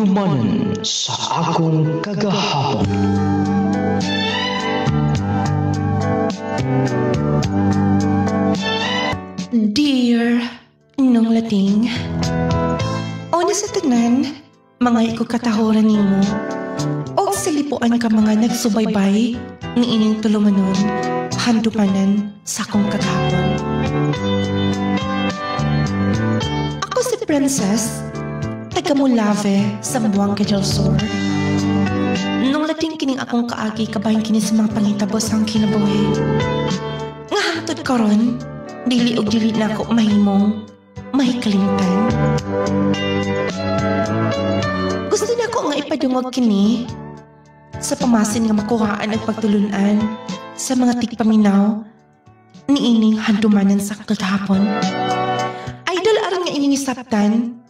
Handumanan sa akong kagahapon. Dear Nong Lating, o sa tanan, mga ikukatahoran nimo, o silipuan ka mga nagsubaybay ni ining tulumanon, handumanan sa akong kagahapon. Ako si Princess, taga Mulave sa Buanga del Sur. Nung lating kining akong kaagi kabahin kini sa mga pangitabos ang kinabuhi. Nga hangtod karon, dili og dili na ako mahimong mahikalimtan. Gusto na ko nga ipadungog kini sa pamasin nga makuhaan ang pagtulunan sa mga tigpaminaw ni ining handumanan sa kagahapon. Idol aron nga ining isaptan,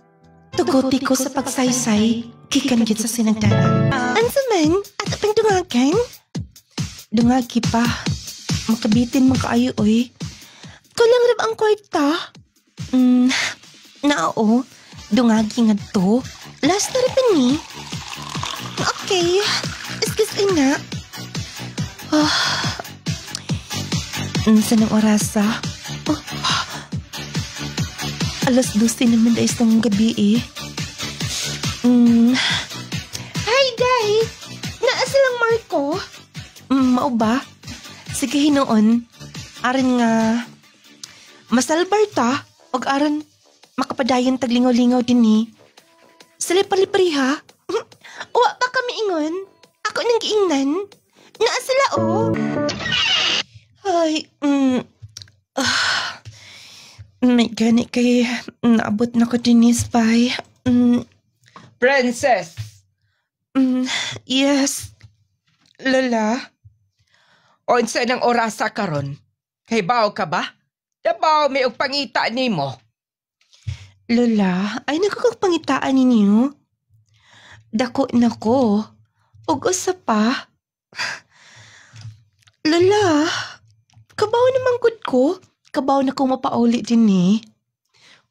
tuguti ko sa pagsaysay gikan gid sa sinagdanan. Ansa man ato pang dungagan? Dungagi pa. Makabitin man kaayo oy. Kulang rab ang kwarta. Nao, dungagi nga to. Last na rin ni. Okay, excuse me na. Sanang orasa? Alas 12 naman dahil sa gabi eh. Hi, Day! Naasa lang Marco? Mao ba? Sige hinoon. Aran nga masalbar ta, og aron makapadayon taglingaw-lingaw din ni. Sila palipri ha? Wa pa kami ingon. Ako nang giingnan. Naa sila oh. Ay, may gani kay naabot na ko din ni Spy. Princess! Yes. Lola? O unsa ng orasa karon? Kay bawo ka ba? Dabaw may og pangita nimo. Lola, ay nagkakapangitaan ninyo? Dako na ko. Ug usa pa. Lola, kabaw naman gud ko. Kabaw na ko mapauli din eh.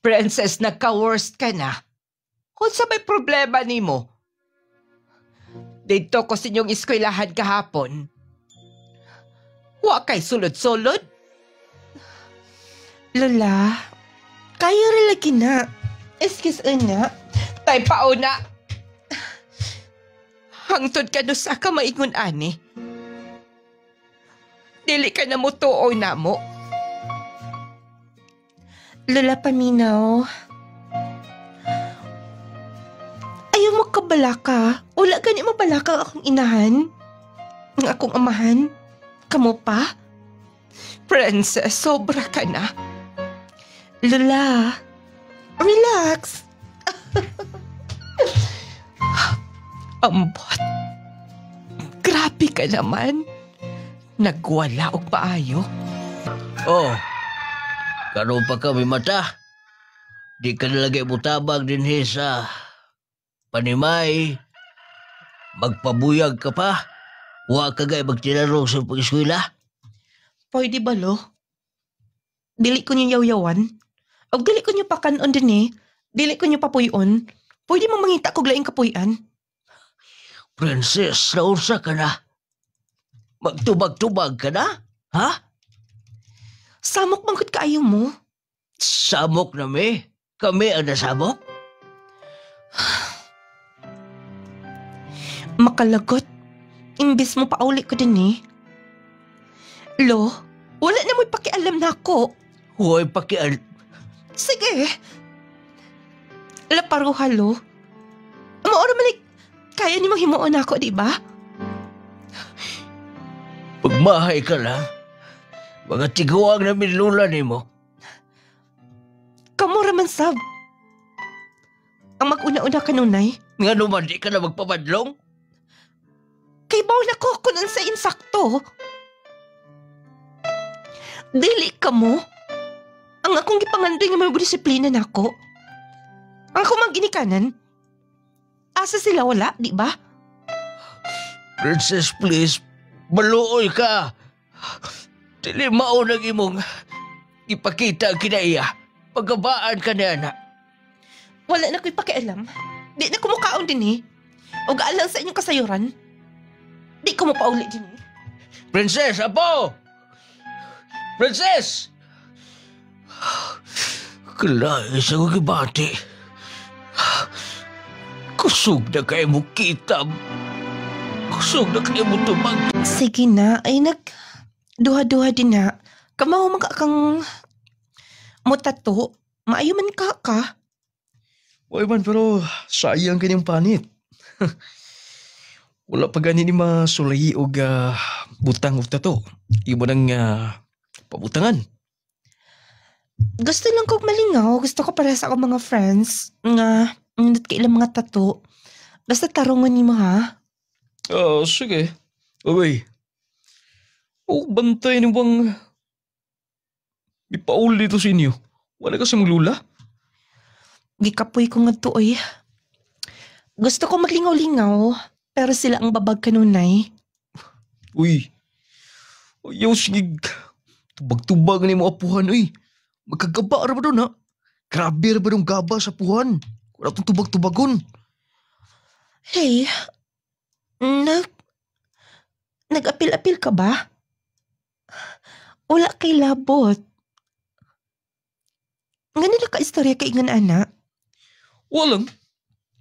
Princess, nagka-worst ka na. Unsa may problema nimo? Dito ko sa inyong eskwelahan kahapon. Wa kay sulod-sulod? Lola, kaya rin lagi na. Excuse na. Tay pauna. Hangtod ka no sa ka maingon ani. Dili ka na mo tuoy na mo. Lola Paminaw, ayaw mo kabalaka. Wala gani mabalaka akong inahan. Ang akong amahan. Kamu pa? Princess, sobra ka na. Lola, relax. Ambot. Grabe ka naman. Nagwala og paayo. Oh, karon pa kami mata. Di ka nalagay butabag din sa panimay. Magpabuyag ka pa. Wa ka gay magtinarong sa pag-eskwela. Pwede ba lo? Dili ko niyo yaw-yawan. O dili ko niyo pakanon din eh. Dili ko niyo papuyon. Pwede mo mangita kog laing kapuyan. Princess, naunsa ka na? Magtubag-tubag ka na? Ha? Samok mangkot kaayo mo. Samok na me? Kami ang nasamok? Makalagot. Imbis mo pauli ko din eh. Lo, wala na mo'y pakialam na ako. Huwag pakial... Sige. Laparuha, lo. Maoro malik, kaya ni mong himuon ako, di ba? Pagmahay ka lang, mga tiguang na minlula ni mo. Kamu raman sab. Ang mag-una-una kanunay. Nga naman di ka na magpapadlong? Kay baw na ko kunan sa insakto. Dili ka mo. Ang akong gipangandoy nga may disiplina na ako. Ang akong magginikanan. Asa sila wala, di ba? Princess, please. Maluoy ka. Dili maunang imong ipakita ang kinaiya. Pagkabaan ka na, anak. Wala na ko'y pakialam. Di na kumukaon din eh. O gaalang sa inyong kasayuran. Di ko mo pauli din eh. Princess, apo! Princess! Kalay sa gibati. Kusog na kayo mo kita. Kusog na kayo mo tumag. Sige na, ay duha-duha din na. Kamaw mga kang mutato. Maayo man ka. Oy man, pero sayang kanyang panit. Wala pa gani ni masulayi o butang o tato. Iba ng pabutangan. Gusto lang kong malingaw. Gusto ko para sa akong mga friends nga nandot ka ilang mga tato. Basta tarungan ni mo ha. Sige. Uy. Bantay ni bang ipaul dito sa inyo. Wala ka sa maglula? Gikapoy ko nga to oy. Gusto ko maglingaw-lingaw, pero sila ang babag kanunay. Uy. Ayaw sige. Tubag-tubag ni mo apuhan, uy. Magkagaba ra ba doon, ha? Grabe ra ba doon gaba sa apuhan? Wala itong tubag-tubagon. Hey, nag-apil-apil ka ba? Wala kay labot. Nga nila ka istorya kay ingan ana? Walang.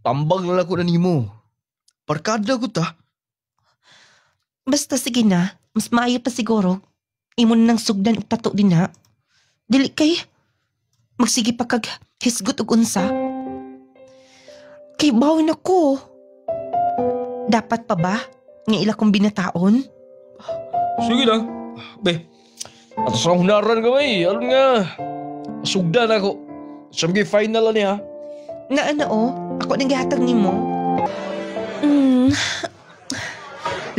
Tambag na lang ko na nimo. Parkada ko ta. Basta sige na, mas maayo pa siguro. Imon nang sugdan og tato din na. Dili kay magsige pa kag hisgot og unsa. Kay bawon ako. Dapat pa ba nga ila kong binataon? Sige lang. Be, atas ang hunaran ka ba eh. Alam nga, sugdan ako. Samgay final na niya. Na ako nang gihatag nimo.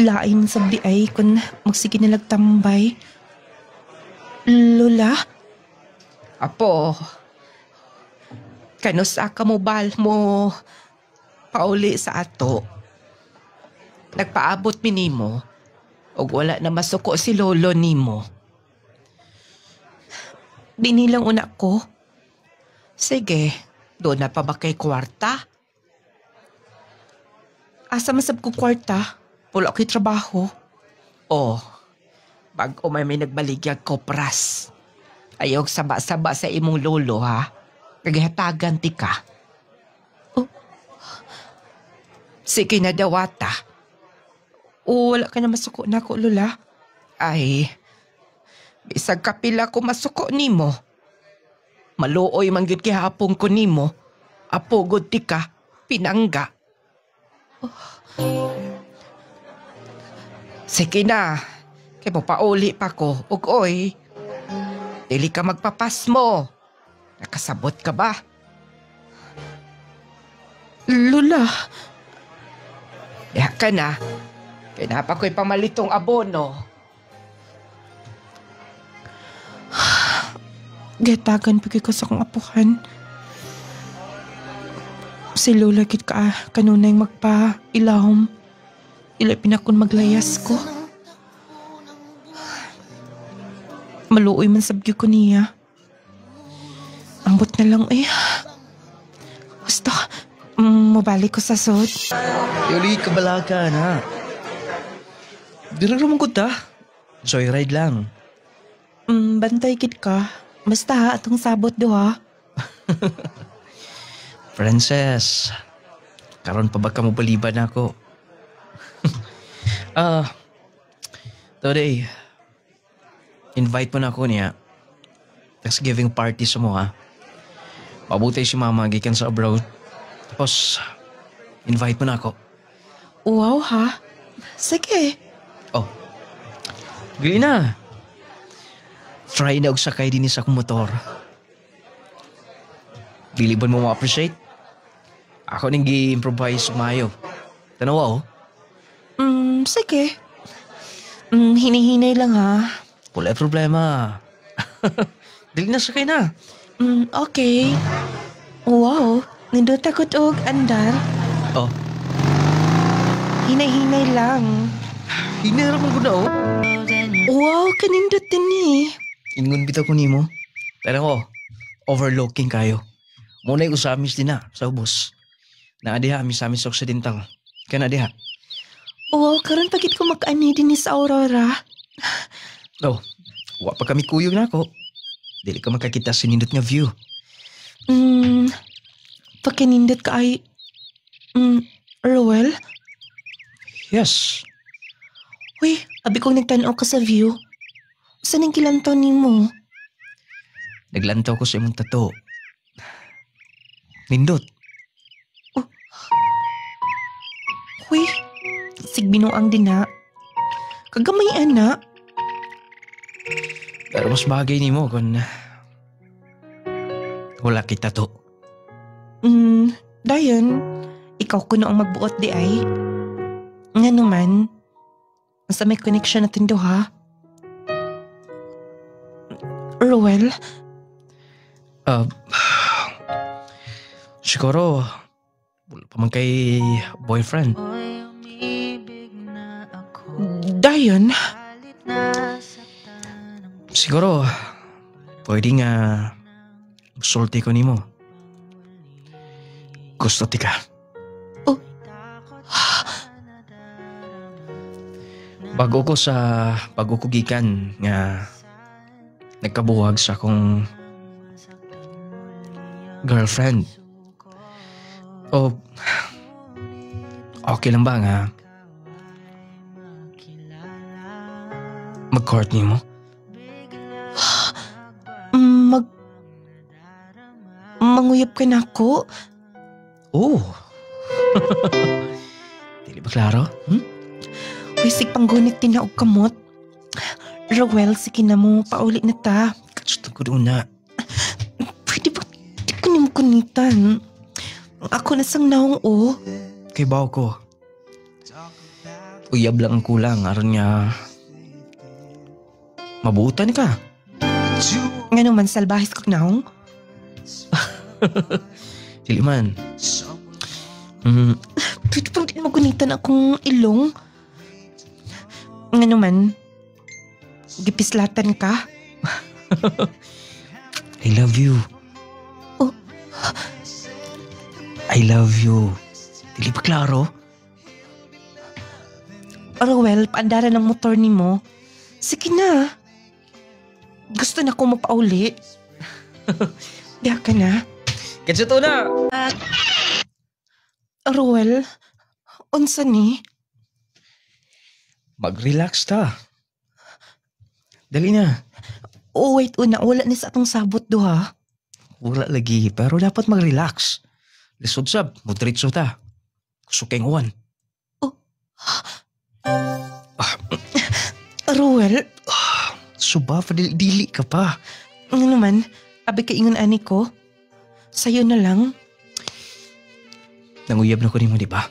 Lain sabdi ay kung magsige na lagtambay. Lola? Apo, kanusa ka mo bal mo pauli sa ato. Nagpaabot mi nimo og wala na masuko si lolo nimo. Binilang una ko. Sige, doon na pa ba kay kwarta? Asa masab ko kwarta? Wala ko'y trabaho. Oh, bago may nagbaligyag ko pras. Ayog saba-saba sa imong lolo ha. Kagihatagan ti ka. Oh. Sige na dawata. Wala ka na masuko na ako, Lola. Ay, bisag kapila ko masuko nimo. Maluoy man gyud kihapon ko nimo. Apo gud ti ka, pinangga. Sige na, kay mo pauli pa ko. Ug oy, dili ka magpapas mo. Nakasabot ka ba? Lola, Diha ka na. Kaya napa ko'y pamalitong abono. gatagan pagay ko sa kong apuhan. Si Lola gid ka kanunay magpa-ilahom. Ila pinakon maglayas ko. Maluoy man sabgyud ko niya. Ambot na lang eh. Basta, mabalik ko sa sod. Yuli, kabalaga na. Dira naman ko ta. Joyride lang. Bantay gid ka. Basta ha, atong sabot do ha. Princess, karon pa ba ka mo baliban ako? Today, invite mo na ako niya. Thanksgiving party sa mo ha. Pabutay si mama, gikan sa abroad. Tapos, invite mo na ako. Wow ha. Sige. Oh, gali na. Try na og sakay din sa akong motor. Dili ba mo ma-appreciate? Ako ning gi-improvise mayo. Tanawa oh. Sige. Hinihinay lang ha. Wala problema. Dili na sakay na. Okay. Wow. Nindot ako og andar. Oh, Hinay-hinay lang. hinera mo ko na oh. Wow, kanindot din eh. Ingon bitaw ko nimo. Pero ko, overlooking kayo. Muna yung usamis din na sa ubos. Na diha amis sa Occidental. Kana diha. Wow, karon pagit ko mag-ani din sa Aurora. Oh, wa pa kami kuyog na ako. Dili ka makakita sa nindot nga view. Pagkanindot ka ay... Rowel? Yes. Uy, abi kong nagtanaw ka sa view. Saan ang kilantaw ni mo? Naglantaw ko sa imong tato. Nindot. Uy, sigbinuang din na. Kagamay ana. Pero mas bagay ni mo kung wala kita to. Dayon, ikaw kuno ang magbuot di ay. Nga naman, sa may connection natin do ha. Rowel? Siguro, wala pa man kay boyfriend. Dayon? Siguro, pwede nga sulti ko ni mo. Gusto ti ka. Oh. Bago ko gikan nga nagkabuwag sa akong girlfriend. O, okay lang ba nga mag-court ni mo? Manguyap ka na ako? Oh. Dili ba klaro? Wisig panggunit tinaog kamot. Rowel, sige na mo, pauli na ta. Gusto ko doon na. Pwede ba di ko niyo kunitan? Ako na sang naong o. Kay baw ko. Uyab lang ang kulang. Aron nga mabuutan ka. Nga naman salbahis ko naong? Dili man. Pwede ba di magunitan akong ilong? Nga naman, gipislatan ka? I love you. Oh. I love you. Dili ba klaro? Rowel, paandara ng motor ni mo. Sige na. Gusto na ko mapauli. Diya ka na. Katsa to na! Rowel, unsa ni? Mag-relax ta. Dali na. Oh, wait, una. Wala ni sa atong sabot do ha. Wala lagi, pero dapat mag-relax. Lisod sab, mudritso ta. Gusto keng uwan. Rowel, Suba, dili ka pa. ano naman, abi ka ingon ani ko. Sa'yo na lang. Nanguyab na ko ni mo, di ba?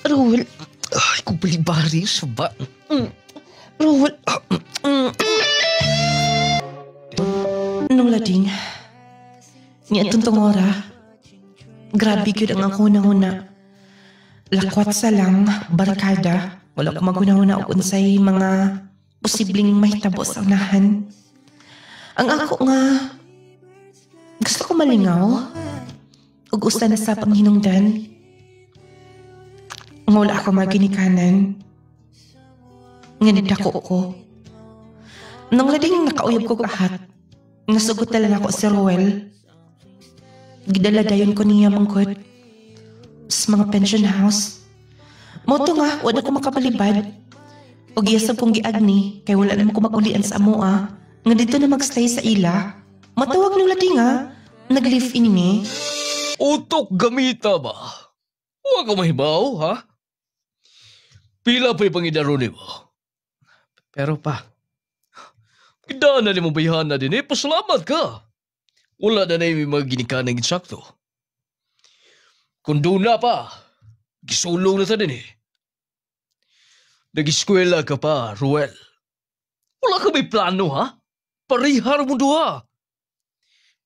Rowel, Ay, kung balibari, suba. Rowel. Nung lading, niya tuntong ora. Grabe gyud ang huna-huna. Lakwat sa lang, barkada. Wala ko maguna-huna og unsay mga posibleng mahitabo sa unahan. Ang ako nga, gusto ko malingaw. Ug usa na sa panghinungdan. Nga wala ako maginikanan. Nga nagdako ko. Nang lading nakauyab ko kahat, nasugot na lang ako si Rowel. Gidala dayon ko niya mangkot sa mga pension house. Moto nga, wala ko makapalibad. O giyasab kong giagni, kay wala naman ko magulian sa amoa. Nga dito na magstay sa ila. Matawag ng lading nga, nag-live-in ni. Utok gamita ba? Huwag ka mahibaw, ha? Pila pa'y pangidaro ni mo? Pero pa, Kidaan na ni mo bayhan na din pasalamat ka. Wala na na yung mga ginikanan insakto. Kung doon na pa, gisulong na ta din Nag-eskwela ka pa, Ruel. Wala ka may plano, ha? Parihar mo duha.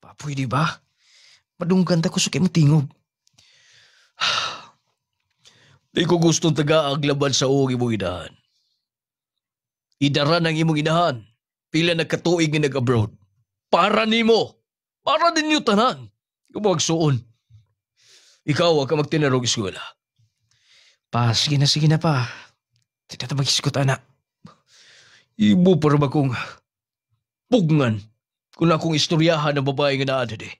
papoy di ba? Madunggan ta ko sa kay mo tingog. Di ko gustong taga-aglaban sa uong imong inahan. Idara ng imong inahan. Pila nagkatuig nga nag-abroad. Para nimo. Para ninyo tanan. Kumagsuon. Ikaw, wag ka magtinarog eskwela. Pa, sige na pa. Tidak na mag-iskot, anak. Ibo para ba kong pugngan kung akong istoryahan ng babae nga naada di.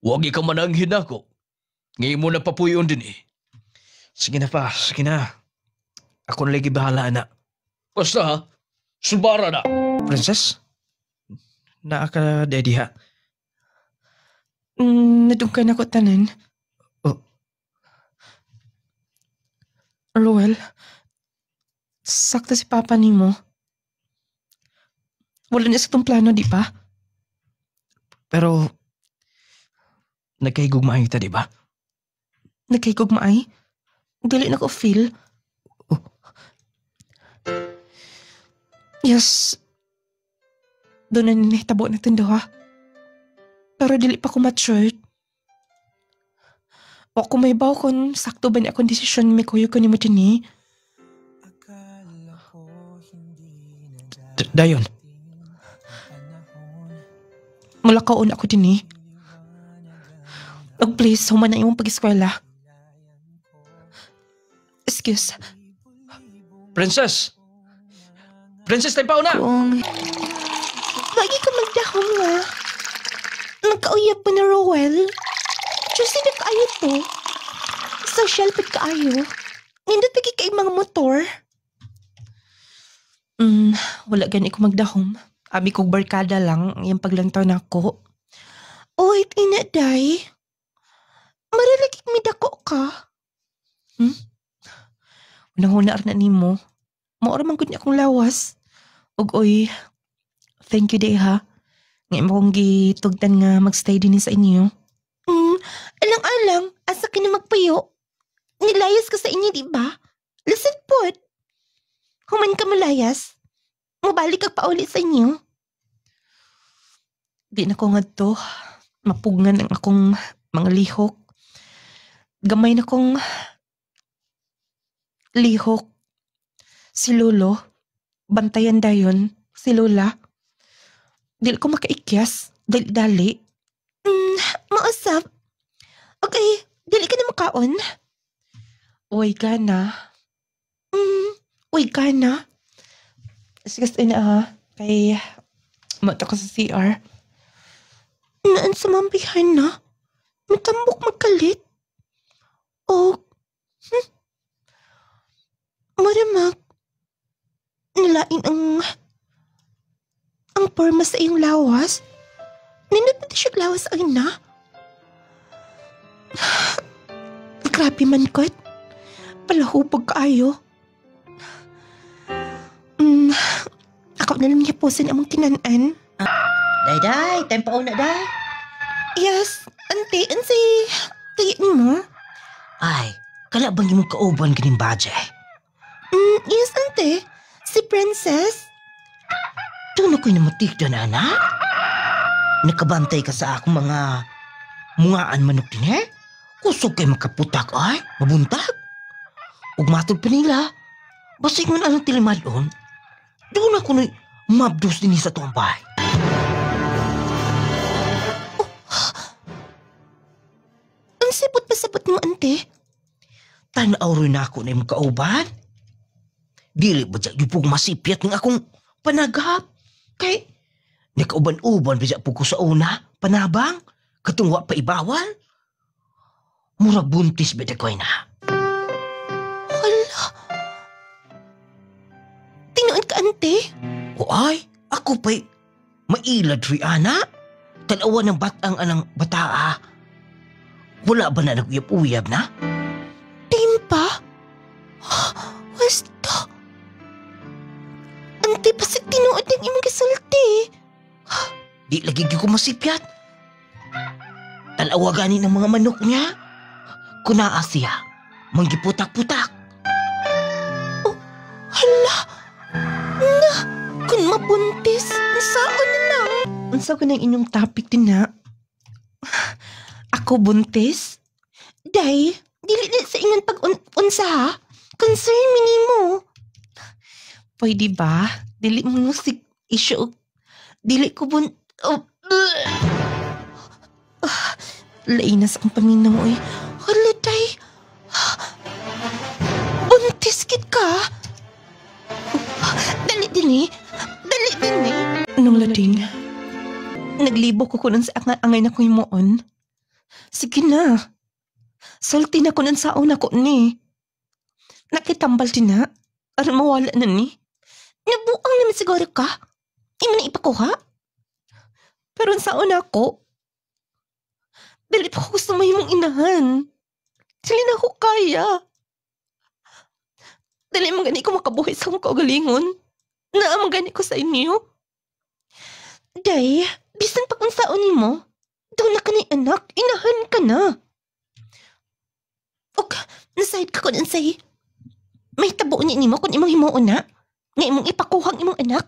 Huwag ikaw mananghin ako. Ngayon mo na papuyon din eh. Sige na pa, sige na. Ako na lagi bahala, anak. Basta ha, subara na. Princess? Naa ka, daddy, ha? Nadungkan ako tanan. Oh. Roel, sakto si Papa nimo. Wala niya sa tong plano, di ba? Pero, nagkahigugmaay ta, di ba? Nagkahigugmaay? Dili na ko feel. Oh. Yes. Doon na ninitabo na itong duha. Pero dili pa ko matured. O kung may baw kung sakto ba niya akong desisyon may kuyo ko ni mo din eh. Dayon. Malakaon ako din eh. Og please, human na imong pag-eskwela. Excuse. Princess! Princess, tayo pa una! Kung... Lagi ka magdahom nga. Nagkauyab mo na, Roel. Diyos, hindi kaayo to. Social pag kaayo. Nindot pagi kay mga motor. Wala gani ko magdahom. Abi kong barkada lang, yung paglantaw na ako. Wait, ina, day. Marilagig midako ka. Unang-una na ni mo. Maoramang gud niya akong lawas. Og oy, thank you day ha. Ngayon mo kong gitugtan nga magstay din sa inyo. Alang-alang, asa ka na magpayo. Nilayas ka sa inyo, di ba? Listen po. Human ka malayas. Mabalik ka pa ulit sa inyo. Di na ko nga to. Mapugngan ang akong mga lihok. Gamay na kong lihok. Si Lolo, bantayan dayon. Si Lola, dili ko makaikyas. Dali-dali. Mausap. Okay, dili ka na makaon. Uy ka na. Uy ka na. Sige, ina ha. Kay, mata ko sa CR. Naan sa mambihan na. Matambok magkalit. O, maramag. Nilain ang porma sa iyong lawas. Nindot na siya lawas ay na. Grabe man kot. Palahubog kaayo. Ako na lang hipusin among tinanan. Day, tempo na day. Yes, ante, ansi. Kaya ni mo? Ay, kala bang yung kauban ganing badge? Yes, ante. Si Princess. Doon ako'y namatikda na, anak. Nakabantay ka sa akong mga mungaan manok din eh. Kusog kay makaputak ay, mabuntag. Ug matod pa nila. Basig mo na anong tilimadon. Doon ako na mabdos din sa tuambay. Ang sipot-pasapot mo, ante. Tanaw rin ako na yung kauban. Dili ba dyan yung masipyat ng akong panagap? Kay, nakauban-uban ba dyan po ko sa una, panabang, katungwa pa ibawal. Murag buntis ba dyan ko na? Hala. Tinoon ka, ante? O ay, ako pa'y mailad rin, ana. Tanawa ng batang anang bataa. Wala ba na nag-uyab-uyab na? Timpa? Wasta. Ante, pasig tinuod ng imong gisulti. Di lagi ko masipyat. Tanawa gani ng mga manok niya. Kunaa siya, manggiputak-putak. Oh, hala. Na, kung mabuntis, saan na lang? Unsa ko ng inyong topic din na? Ako buntis? Day, dili na sa inyong pag-unsa ha? Concern minimo. Pwede ba? Dili mo musik issue. Dili ko Lainas ang paminaw ay. Haladay. Buntis kit ka? Dali din eh. Dali din eh. Anong lading? Naglibo ko kunan sa angay na ko himoon. Sige na. Sulti na kunan sa una ko ni. Nakitambal din na. Aron mawala na ni. Nabuang naman siguro ka. Imo na ipakuha. Pero sa una ko, dali pa ko gusto mo yung inahan. Dili na ako kaya. Dali man gani ko makabuhi sa akong kaugalingon. Naamang gani ko sa inyo. Day, bisan pa kung saon mo, daw na ka ni anak, inahan ka na. Og, nasahid ka ko nun say, may tabo ni mo kung imong himuon na, nga imong ipakuhang imong anak.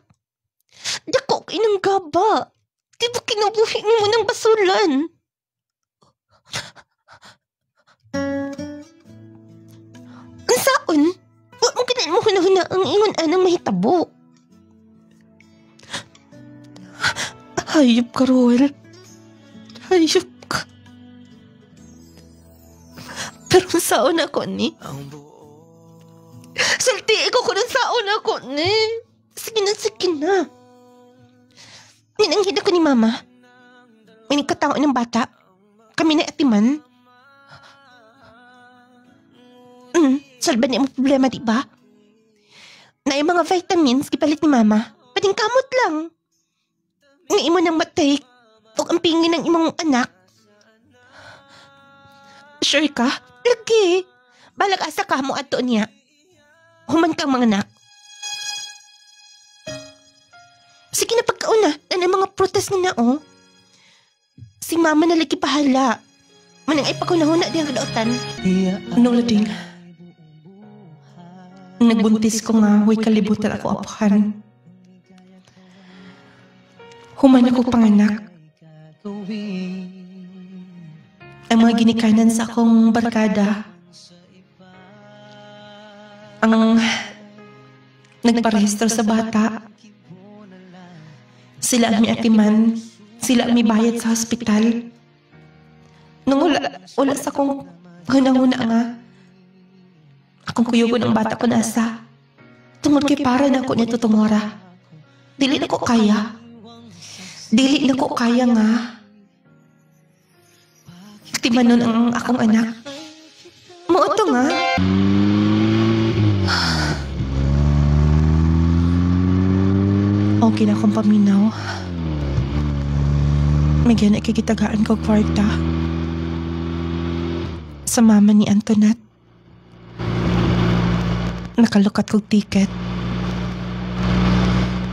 Dako ka inang gaba. Di ba kinabuhi mo ng basulan? Ang saon? Huwag mo ganun mo hunahuna ang ingon anang mahitabo. Hayop ka, Roel. Hayop ka. Pero ang saon ako ni? Salti ko kung ang saon ako ni. Sige na. Ninanghid ako ni Mama. May nagkatao ng bata. Kami na atiman. Salba niya mo problema, di ba? Na yung mga vitamins, gipalit ni Mama. Pading kamot lang. Nga imo nang matay. O ang pingin ng imong anak. Sure ka? Lagi. Balag asa ka mo ato niya. Human kang mga anak. Sige na pagkauna, na mga protest nga na oh. Si Mama na lagi pahala. Manang ay pagkunahuna di ang kadautan. Anong lading? Nagbuntis ko nga, huwag kalibutan ako apakan. Human ako panganak. Ang mga ginikanan sa akong barkada, ang nagparehistro sa bata, sila ang may atiman, sila ang may bayad sa hospital. Nung wala sa akong hunahuna nga, akong kuyugon ang bata ko nasa. Tungod kay para na ako nito tumora. Dili na ko kaya. Dili na ko kaya nga. Timanon ang akong anak. Muuto nga. Okay na akong paminaw. May gana kikitagaan ko kwarta. Sa mama ni Antoinette. Nakalukat kong tiket.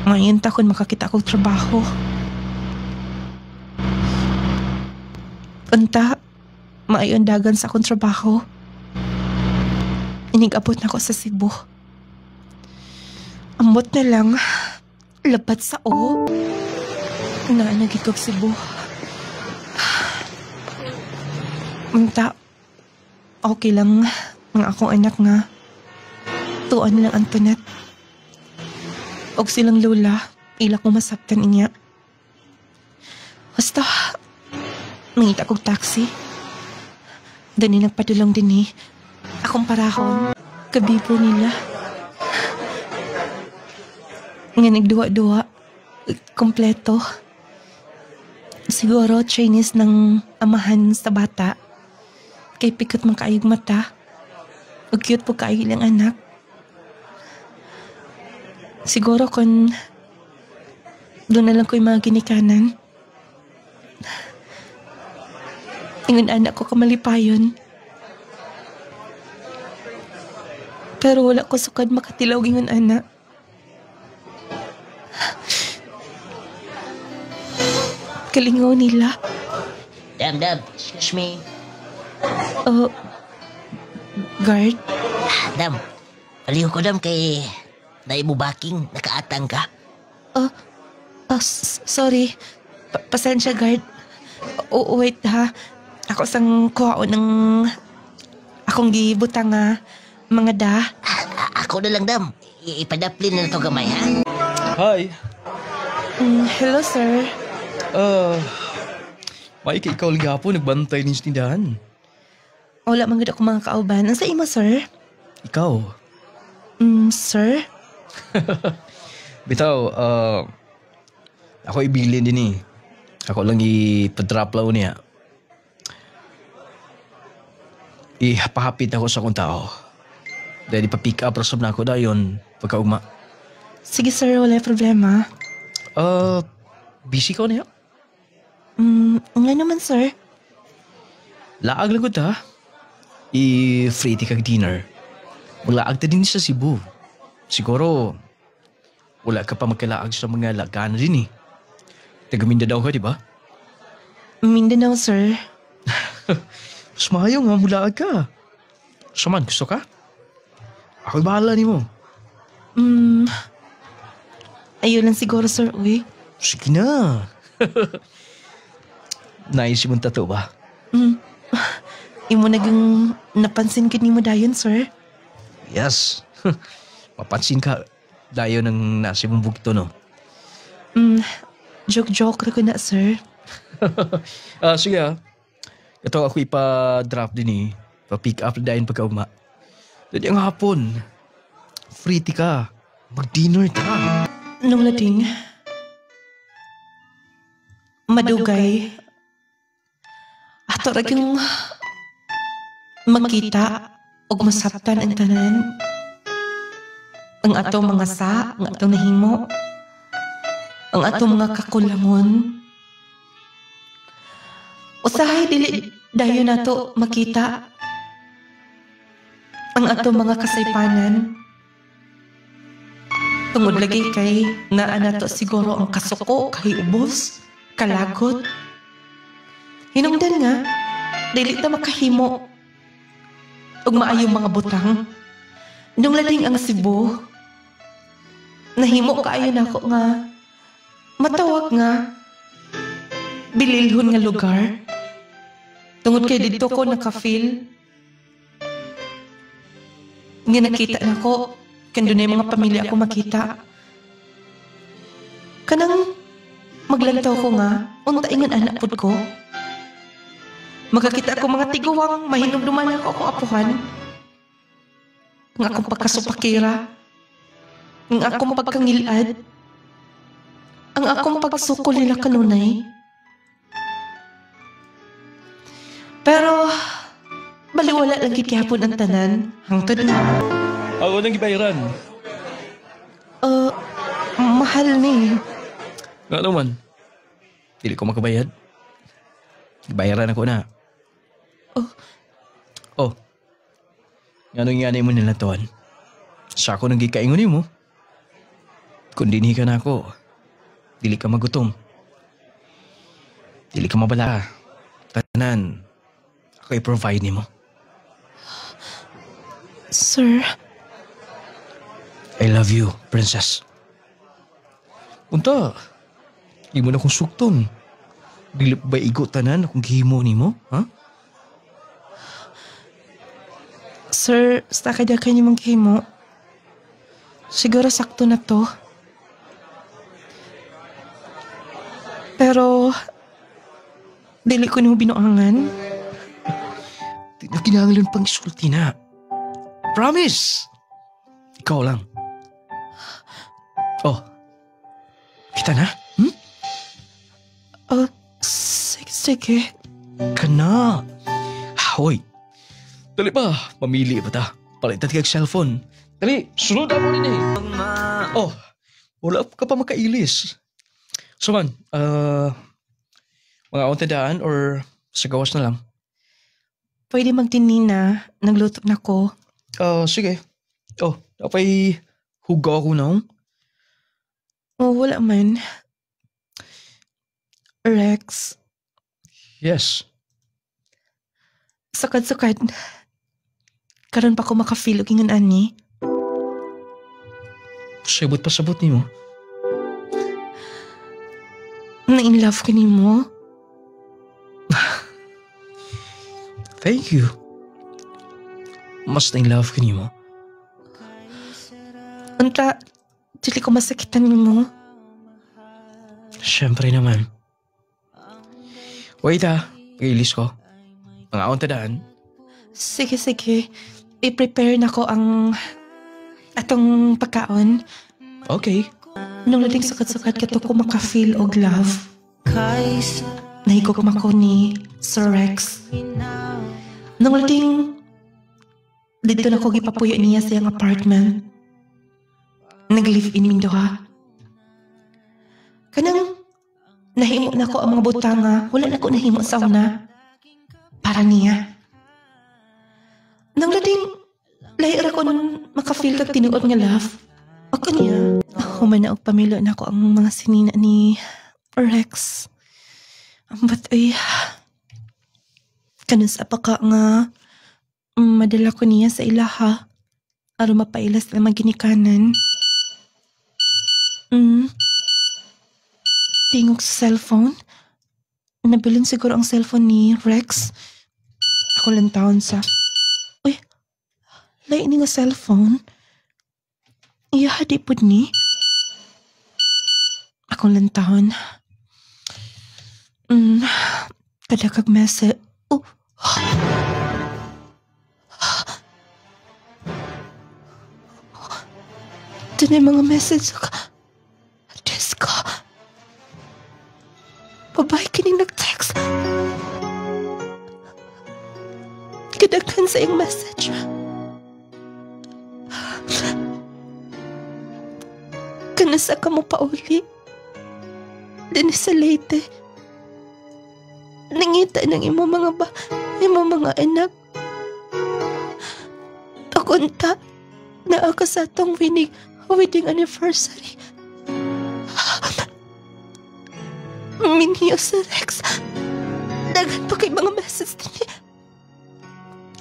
Ngayon takon makakita kong trabaho. Punta, maayondagan sa akong trabaho. Inigabot na ko sa Cebu. Ambot na lang, labat sa o. Naanagit ko Cebu. Punta, okay lang ang akong anak nga. Tuan nilang Antoinette. Og silang lola, ila ko masabtan niya. Basta, mangita kong taxi. Dani nagpadulong din akong parahon, kabibo nila. Nga nagduwa-duwa, kompleto. Siguro Chinese ng amahan sa bata. Kay pikot mang kaayog mata. O cute po kaayog lang anak. Siguro kung doon na lang ko yung mga ginikanan. Ingon anak ko kamalipayon. Pero wala ko sukad makatilaw ingon anak. Kalingaw nila. Dam, excuse me. Guard? Dam, paliw ko dam kay naibubaking, nakaatang ka. Sorry. Pasensya, guard. Wait ha. Ako sang kuhao ng akong gibutang nga mga da. Ako na lang dam. Ipadaplin na ito gamay ha. Hi. Hello, sir. May kay ikaw ligapo, nagbantay din sa tindahan. Wala man gud ako mga kauban. Ang sa imo, sir? Ikaw. Sir? Bitaw, ako ibilin din eh. Ako lang ipadrap lang niya. Ihapahapit ako sa kong tao. Dahil ipapick up rasam na ako dayon pagkaugma. Sige, sir. Wala problema. Busy ka niya? Nga naman, sir. Laag lang ko ta. I-free ti kag dinner. Maglaag ta din sa Cebu. Siguro, wala ka pa magkalaag sa mga lagana din eh. Taga Mindanao ka, di ba? Mindanao, sir. Mas mayo nga mulaag ka. Saman, gusto ka? Ako'y bahala ni mo. Ayun lang siguro, sir. Uy. Sige na. Naisip mong tato ba? Imo nagang napansin ka ni mo dayon, sir. Yes. Papansin ka. Dayo ng nasi mong bugto, no? Joke-joke ra ko na, sir. Sige Ito ako ipa-drop din eh. Pa-pick up dahil pagkaugma. Dahil ang hapon. Free ti ka. Mag-dinner ta. Nung lading, madugay, ato ragang magkita o masabtan ang tanan. Ang atong mga sa, ang atong nahimo, ang atong mga kakulangon. Usahay dili dayon nato makita ang atong mga kasaypanan. Tungod lagi kay naa nato siguro ang kasuko, kay ubos, kalagot. Hinungdan nga, dili ta makahimo og maayong mga butang. Nung lading ang Cebu, nahimo kaayo nako nga matawag nga bililhon nga lugar. Tungod kay dito ko naka-feel nga nakita nako kan dunay mga pamilya ako makita. Kanang maglantaw ko nga, unta ingon anak pud ko. Magkakita ko mga tiguwang, mahinumduman ako akong apuhan. Ang akong pagkasupakira. Ang akong pagkangilad. Ang akong pagsukol nila kanunay. Pero, baliwala lang kikihapon ang tanan, hangtod na. Ako nang ibayaran. Mahal ni. Nga naman. Dili ko makabayad. Ibayaran ako na. Oh. Nga mo nilatuan. Sa ako nang gikaingon mo. Kung dinhi ka na ako, dili ka magutom. Dili ka mabala. Tanan, ako i-provide ni mo. Sir, I love you, princess. Unta, di mo na kong sukton. Dili ba igo tanan akong gihimo ni mo, ha? Sir, sa kada kayo mong himo. Siguro sakto na to. Pero, dili ko nung binuangan. Di na kinahanglan pang isulti na. Promise! Ikaw lang. Oh, kita na? Sige. Kana. Hoy. Dali ba? Mamili ba ta? Palitan kag cellphone. Dali, sunod ako rin eh. Oh, wala ka pa makailis. So man, mga untadaan or sa gawas na lang? Pwede magtinina. Nagluto na ko. Sige. Oh, napay hugaw ako na. Wala man. Rex, Yes. sukad-sukad. Karon pa ko makafeel og ingon ani. Sabot ni mo. Na-in love ko nimo. Thank you. Mas na in love ka ni mo. Unta, dili ko masakitan nimo. Siyempre naman. Wait pag-ilis ko. Mga akong tadaan. Sige. I-prepare na ko ang atong pagkaon. Okay. Nung lading sukat-sukat ka to ko maka-feel og love. Nahigog mako ni Sir Rex. Nung lading dito na ko gipapuyo niya sa iyang apartment. Nag-live-in min duha. Kanang nahimo na ko ang mga butanga, wala na ko nahimo sa una. Para niya. Nang lading lahir ako nung maka-feel kag tinuod nga love. Ako niya. Human na og pamilo na ko ang mga sinina ni Rex. But ay, kanus apa ka nga madala ko niya sa ilaha aron mapailas na maginikanan. Tingog sa cellphone. Nabilin siguro ang cellphone ni Rex. Ako lang taon sa... Uy, lain ni nga cellphone. Iyahadi po ni. Ako lang taon. Kadakag message. Ito na yung mga message ka. Jessica. Babae kining nag-text. Kadaghan sa iyong message. Kanasa ka mo pauli. Din sa Leyte. Nangita ng imo mga anak. Pakunta na ako sa atong wedding anniversary. Minyo sa Rex. Dagan pa kay mga message din.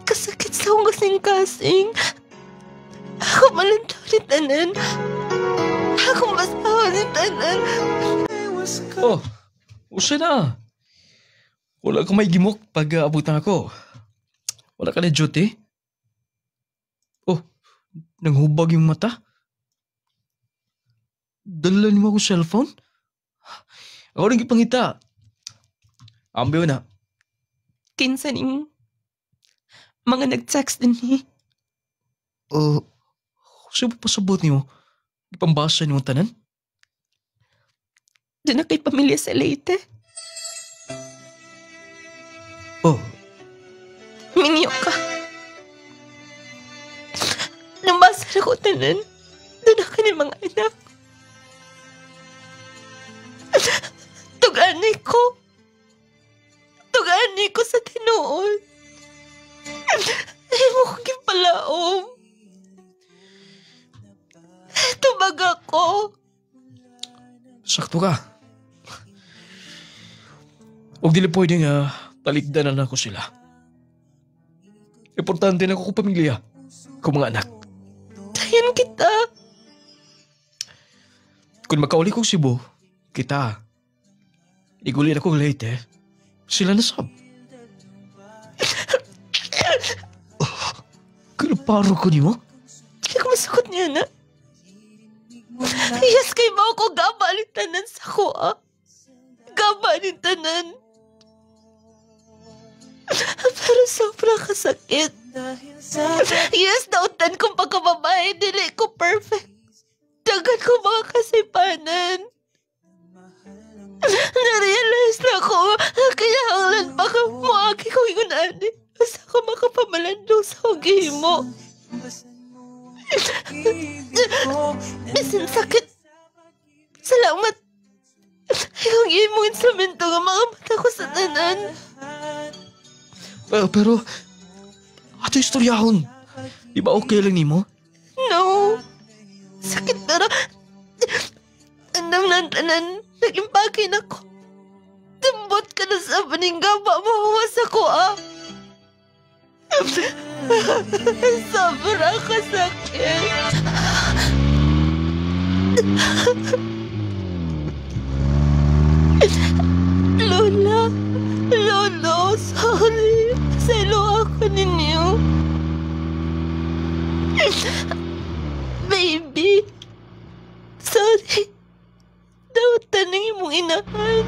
Kasakit sa akong kasing-kasing. Ako malantaw ni tanan. Ako masawa ni tanan. Oh, usa na. Wala ka may gimok pag abutan ako. Wala ka na duty. Oh, nanghubag yung mata. Dala ni mo ako cellphone? Ako rin ipangita. Ambil na. Kinsa ning mga nag-text din ni. Saan pasabot niyo? Ipambasa niyo ang tanan? Doon na kay pamilya sa Leyte. Oh, Minyo ka. Nambasa na ko tanan. Doon na ka ni mga anak. Tuganay ko sa tinuod. Ay mo kong palaom. Tubag ako. sakto ka. Huwag dili pwede nga talikdanan ako sila. Importante na ako pamilya, ko mga anak. Dayan kita. Kung makauli kong Cebu, kita, iguli na kong Leyte, sila nasab. Kalaparo ko niyo? Hindi ko masakot niya na. Yes, kay mo ako gabalintanan sa kuha. Gabalintanan. Pero sobrang kasakit. Yes, nautan kong pagkababae, dili ko perfect. Dagan ko mga kasipanan. Narealize na ko, kaya hanglan pa ka muagi ko yung ani. Basta ko makapamalando sa hugimo. Bisin sakit. Salamat. Yung imong instrumento nga mga mata ko sa tanan. Pero, ato istoryahon. Di ba okay lang ni mo? No. Sakit pero andam ng tanan. Naging bagay na ko. Tumbot ka na sa paningaba. Mahawas ako Sobrang kasakit. Lolo, sorry. Selo ako ninyo. Baby, sorry. Dautan ng imong inahan.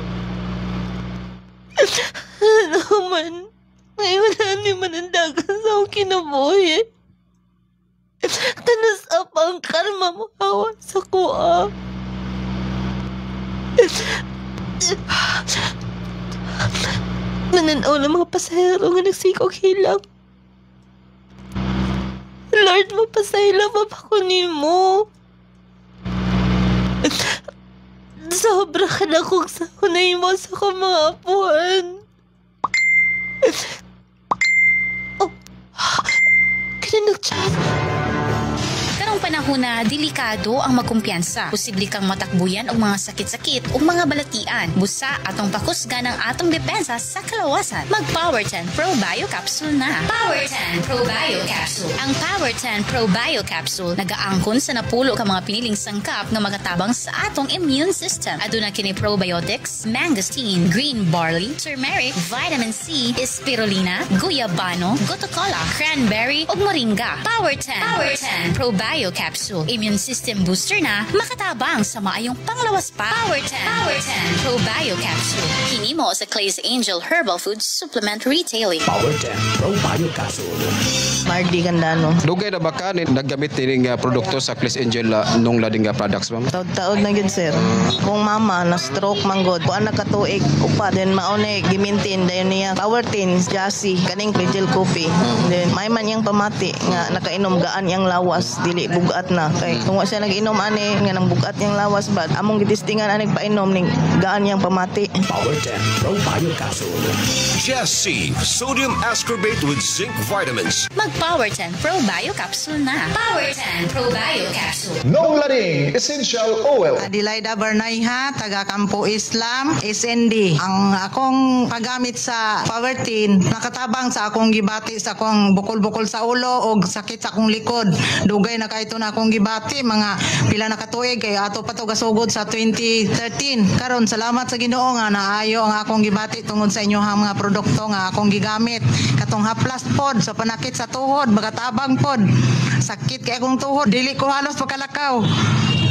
Ano man, ngayon na man ang dagan sa akong kinabuhi. Tanas apa ang karma mo hawa sa kuha. Nananaw ng mga pasahero nga nagsikog hilang. Lord, mapasayla pa ko nimo. Sobra ka na kung sa hunay mo sa mga apuan. Oh, nag-chat. Karong panahon na delikado ang magkumpiyansa. Posible kang matakbuyan og mga sakit-sakit o mga balatian. Busa atong pakusgan ang atong depensa sa kalawasan. Mag Power 10 Pro Bio Capsule na. Power 10 Pro Bio Capsule. Ang Power 10 Pro Bio Capsule nagaangkon sa napulo ka mga piniling sangkap nga magatabang sa atong immune system. Aduna kini probiotics, mangosteen, green barley, turmeric, vitamin C, spirulina, guyabano, gotocola, cranberry ug moringa. Power 10 Pro Bio Capsule. Immune system booster na makatabang sa maayong panglawas pa. Power 10 Pro Bio Capsule. Hinimo sa Clay's Angel Herbal Food Supplement Retailing. Power 10 Pro Bio Capsule. Mardi ganda no. Dugay na ba ka naggamit tining produkto sa Clay's Angel nung lading products ma'am? Taod na yun, sir. Kung mama na stroke manggod, kung anak katuig upa then maone gimintin dayon niya Power 10 Jassy kaning Clegel coffee. Then may man yang pamati nga nakainom gaan yang lawas dili bugat na kay kung wa siya nag-inom ani nga nang bugat yang lawas bad among gitistingan ani painom ning gaan yang pamati. Power 10 Pro Bio Capsule. Jessie, sodium ascorbate with zinc vitamins. Mag Power 10 Pro Bio Capsule na. Power 10 Pro Bio Capsule. Nong Laring Essential Oil. Adelaida Bernayha, taga Campo Islam, SND. Ang akong paggamit sa Power 10, nakatabang sa akong gibati sa akong bukol-bukol sa ulo o sakit sa akong likod. Dugay na kahito na akong gibati, mga pila na katuig kay ato pa to gasugod sa 2013. Karon salamat sa Ginoo nga naayo ang akong gibati tungod sa inyong mga produkto nga akong gigamit. Katong haplas pod sa panakit sa tuhod, magatabang pod. Sakit kay akong tuhod, dili ko halos pagkalakaw.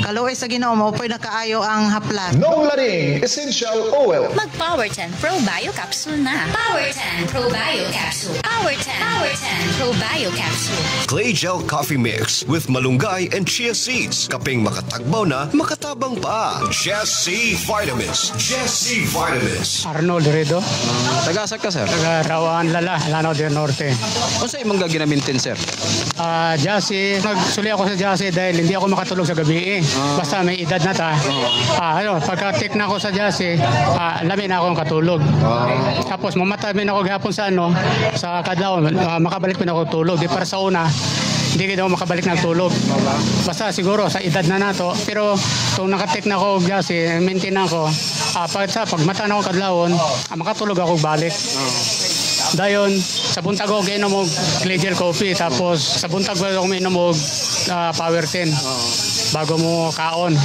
Kaluoy sa Ginoo mo po'y nakaayo ang haplas. Nong Laring Essential Oil. Mag Power 10 Pro Bio Capsule na. Power 10 Pro Bio Capsule. Power 10 Pro Bio Capsule. Clay Gel Coffee Mix with malunggay and chia seeds. Kaping makatagbaw na, makatabang pa. Jessie Vitamins. Jessie Vitamins. Arnold Redo. Taga-asa ka sir? Taga Rawaan Lala, Lanao del Norte. Kung sa imong ginamintin sir? Jassy, nagsuli ako sa Jassy dahil hindi ako makatulog sa gabi eh. Basta may edad na ta. Pagka-take na ako sa Jassy, lamin na akong katulog. Tapos mamatamin ako gahapon sa kadlaw, makabalik pa na ako tulog. Di para sa una, hindi kita ako makabalik na tulog. Basta siguro sa edad na nato. Pero kung nakatik na ako Jassy, maintain ako. Pag mata na ako kadlawon, makatulog ako balik. Dayon, sa buntag ako ginom og Clegel coffee. Tapos sa buntag ako minom og Power 10. Bago mo kaon.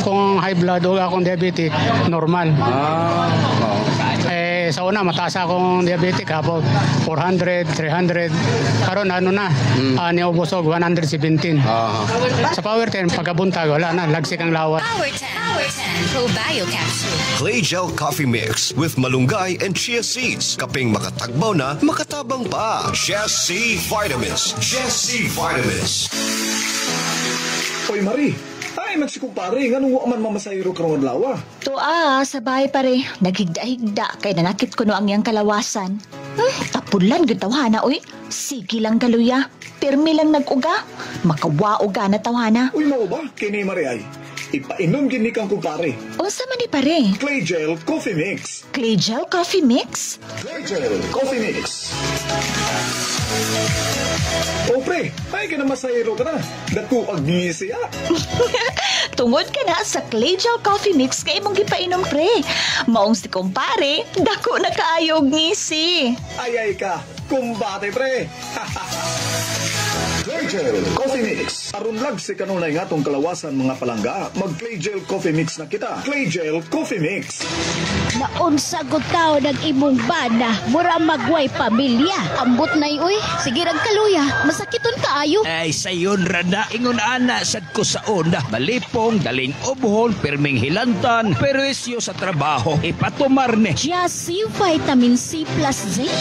Kung high blood o akong diabetic, normal. Sa una, mataas akong diabetic, hapo 400, 300. Karon niubos og 117. Sa Power 10, pagkabuntag, wala na, lagsik ang lawat. Power 10 Pro Bio Capsule. Clay Gel Coffee Mix with malunggay and chia seeds. Kaping makatagbaw na, makatabang pa. Jessie Vitamins. Jessie Vitamins. Oy Marie, ay magsikumpare nga nung man mamasayro karong adlaw. Sa bahay pare, naghigda-higda kay nanakit ko no ang iyang kalawasan. Tapulan gyud tawhana oy. Sige lang galuya, pirmi lang nag-uga. Makawaoga na tawhana. Uy mao ba kini Marie ay? Ipainom gini kang kumpare. Unsa man ni pare? Clay Gel Coffee Mix. Clay Gel Coffee Mix? Clay Gel Coffee Mix. O pre, ay ka na masayro ka na. Dako agngisi Tungod ka na sa Clay Gel Coffee Mix kay imong gipainom pre. Maong si kumpare, dako na kaayog ngisi. Ay ka, kumbate pre. Clay Clay-Gel Coffee Mix. Aron lag si kanunay nga tong kalawasan mga palangga, mag Clay-Gel Coffee Mix na kita. Clay-Gel Coffee Mix. Naunsa gud taw nag imong bana, mura magway pamilya. Ambot nay uy, sige rag kaluya, masakiton kaayo. Ay sayon rada ingon ana sad ko sa una. Balipong daling obhon perming hilantan, perwisyo sa trabaho ipatumar ni. Jassy Vitamin C plus Zinc.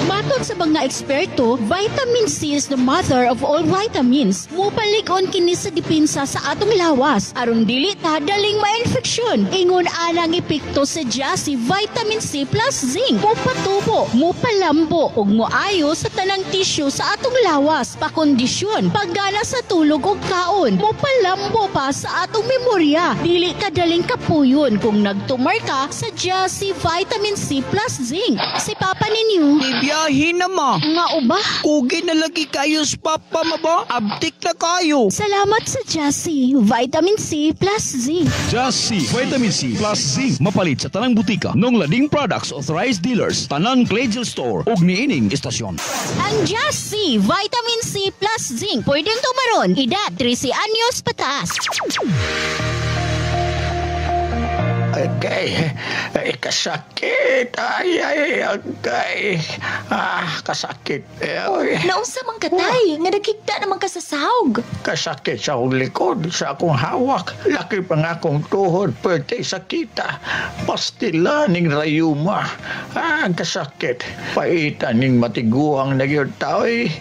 Matod sa mga eksperto, vitamin C is the mother of all vitamins. Mupalig-on kini sa depensa sa atong lawas. Aron dili ta daling ma-infeksyon. Ingon anang epekto sa Jassy Vitamin C plus Zinc. Mupatubo, mupalambo, ug moayo sa tanang tisyu sa atong lawas. Pakondisyon, paggana sa tulog ug kaon. Mupalambo pa sa atong memorya. Dili ka daling kapuyon kung nagtumar ka sa Jassy Vitamin C plus Zinc. Si Papa ninyo, biyahe na ma. Nga uba? Kugi na lagi kayo sa papa ma ba? Abtik na kayo. Salamat sa Jassy Vitamin C plus Zinc. Jassy Vitamin C plus Zinc. Mapalit sa tanang butika. Nung lading products authorized dealers. Tanang Clay-Gel Store. Ug niining istasyon. Ang Jassy Vitamin C plus Zinc. Pwedeng tumaron. Edad 13 anyos pataas. Agay, kasakit. Ay, agay. Kasakit. Naunsa man katay, nga nagkita naman ka sa sahog. Kasakit sa akong likod, sa akong hawak. Laki pa nga akong tuhod, pwede sakita. Pastila ning rayuma. Kasakit. Paitan ning matiguang nagyod tao'y.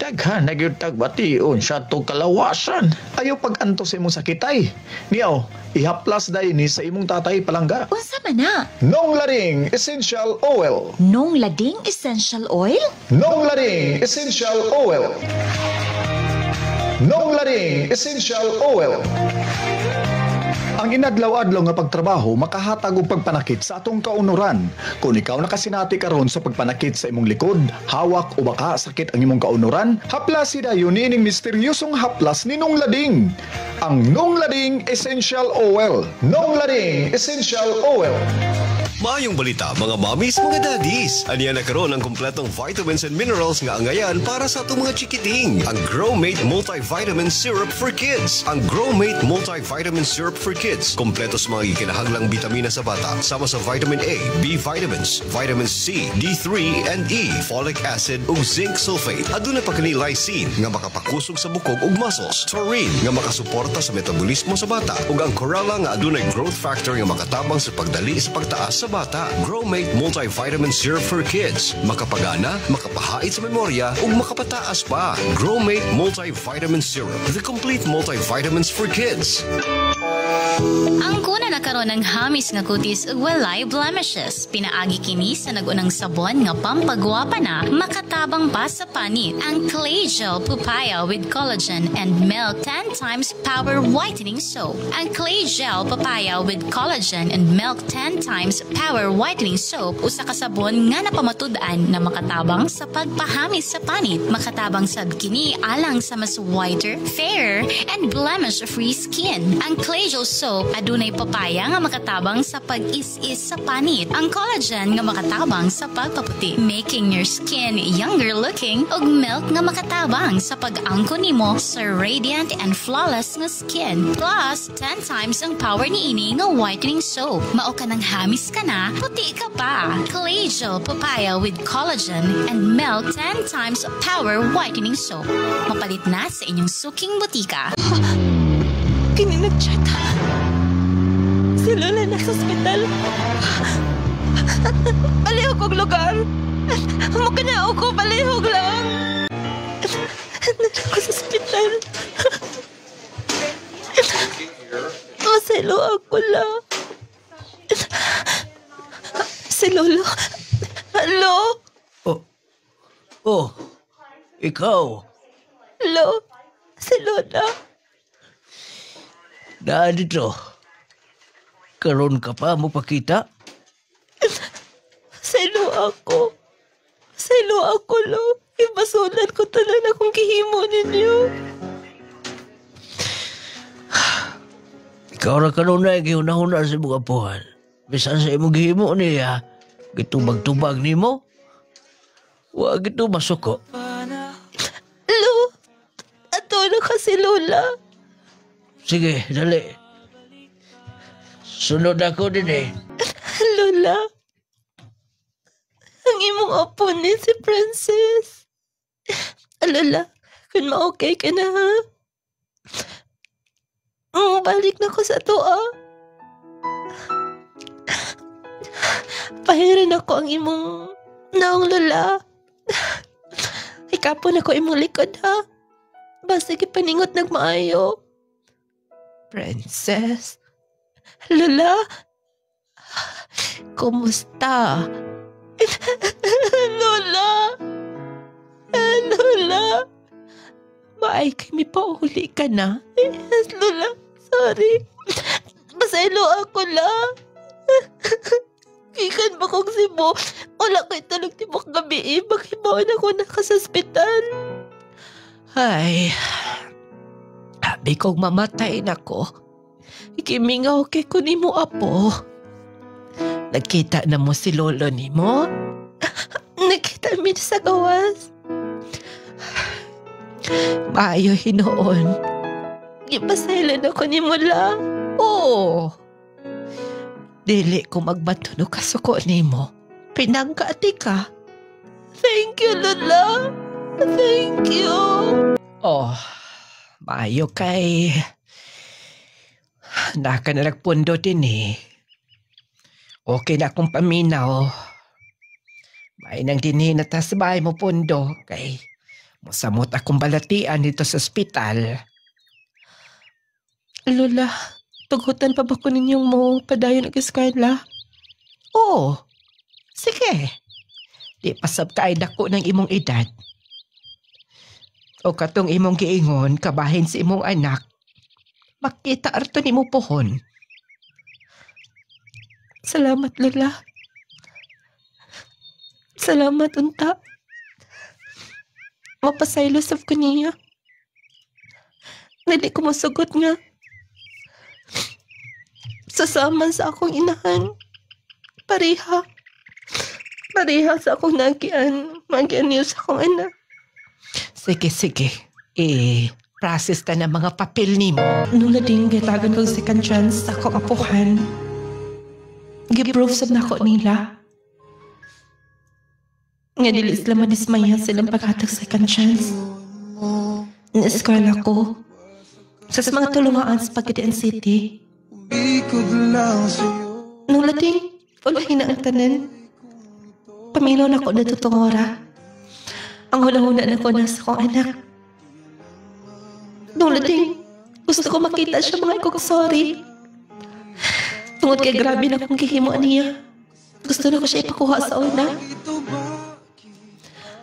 Daghan nagyod tagbation sa itong kalawasan. Ayaw pag-anto sa imong sakitay. Niyaw, ihaplas dayon ni sa imong tatay palangga. Unsa man na? Nong Lading Essential Oil. Nong Lading Essential Oil? Nong Lading Essential Oil. Nong Lading Essential Oil. Ang inadlaw-adlaw nga pagtrabaho makahatag og pagpanakit sa atong kaunuran. Kung ikaw nakasinati karon sa pagpanakit sa imong likod, hawak o baka sakit ang imong kaunuran, haplas dayon nining misteryosong haplas ni Nong Lading. Ang Nong Lading Essential Oil. Nong Lading Essential Oil. Maayong balita mga mommies, mga daddies. Aniya na karon ang kompletong vitamins and minerals nga angayan para sa atong mga chikiting. Ang Growmate Multivitamin Syrup for Kids. Ang Growmate Multivitamin Syrup for Kids. Kompleto sa mga kinahanglang bitamina sa bata. Sama sa vitamin A, B vitamins, vitamin C, D3 and E, folic acid ug zinc sulfate. Aduna pa kini lysine nga makapakusog sa bukog ug muscles. Taurine nga makasuporta sa metabolismo sa bata. Ug ang chlorella nga adunay growth factor nga makatabang sa pagdali sa pagtaas sa bata. Growmate Multivitamin Syrup for Kids. Makapagana, makapahait sa memorya, ug makapataas pa. Growmate Multivitamin Syrup. The complete multivitamins for kids. Ang kuna na karon ng hamis nga kutis ug walay blemishes. Pinaagi kini sa nagunang sabon nga pampagwapa na, makatabang pa sa panit. Ang Clay-Gel Papaya with Collagen and Milk 10 times Power Whitening Soap. Ang Clay-Gel Papaya with Collagen and Milk 10 times Power Whitening Soap usa ka sabon nga napamatud-an na makatabang sa pagpahamis sa panit. Makatabang sad kini alang sa mas whiter, fairer, and blemish-free skin. Ang Clay-Gel Soap adunay papaya nga makatabang sa pag-is-is sa panit. Ang collagen nga makatabang sa pagpaputi, making your skin younger looking, ug milk nga makatabang sa pag-angkon nimo sa radiant and flawless nga skin. Plus, 10 times ang power niini nga whitening soap. Mao ka nang hamis ka na, puti ka pa. Clay-Gel Papaya with Collagen and Milk 10 times Power Whitening Soap. Mapalit na sa inyong suking butika. Kini nag-chat. Si Lola nasa ospital. Palihog og lugar. Mukana ako, palihog lang. Nandun ako sa ospital. Maselo ako lang. Si Lolo. Hello? Oh, ikaw. Hello? Si Lola. Dito. Karon ka pa mo pakita? Selo ako. Selo ako, Lo. Ibasulan ko tanan akong gihimo ninyo. Ikaw ra karon na gihunahuna sa mga puhan. Bisan sa imong gihimo niya, gitubag-tubag nimo. Wa gito masuko. Lo, si Lola. Sige, dali. Sunod ako din eh. Lola, ang imong apo ni si Princess. Lola, kung ma-okay ka na ha? Balik na ko sa toa. Pahirin ako ang imong naong Lola. Ikapon ako imong likod ha. Basta kipaningot nagmaayo. Princess. Lola. Kumusta? Lola. Lola. Maay kay may pauli ka na. Yes, Lola. Sorry. Pasaylo ako la. Ikan ba kong sibo? Wala ko'y talog tibok gabi. Maghibawan ako nakasaspital. Ay. Habi kong mamatay na ko. Ikimingaw kay ko ni mo apo. Nagkita na mo si lolo ni mo? Nakita mi sa gawas. Maayo hinoon. Ipasailan ako ni mo la. Oo. Dili ko magbatuno kasuko ni mo. Pinangkaati ka. Thank you, Lola. Thank you. Oh, maayo kay... Naka na nagpundo din eh. Okay na akong paminaw. May nang dinhi na tas bahay mo pundo. Kay musamot akong balatian dito sa ospital. Lola, tugutan pa ba ko ninyong mo padayon ang eskwela? Oo. Sige. Di pasab ka ay dako ng imong edad. O katong imong giingon, kabahin si imong anak, makita arto ni mo pohon. Salamat, Lola. Salamat, unta. Mapasaylo sab ko niya. Nadi ko masugot nga. Sasaman sa akong inahan. Pareha sa akong magian niyo sa akong anak. Sige. Process ta na mga papel ni mo. Nula din, gitagan kong second chance sa akong apuhan. Giprove sab na ako nila. Nga dili sila madismaya silang paghatag second chance. Na-eskwela ko. Sa mga tulungaan sa Pagadian City. Nung lating, ulahin na ang tanan. Pamilaw na ko na tutungora. Ang hula-hula na ko nasa kong anak. Nung lating, gusto ko makita siya mga ikong sorry. Tungod kay grabe na kong gihimuan niya. Gusto na ko siya ipakuha sa una.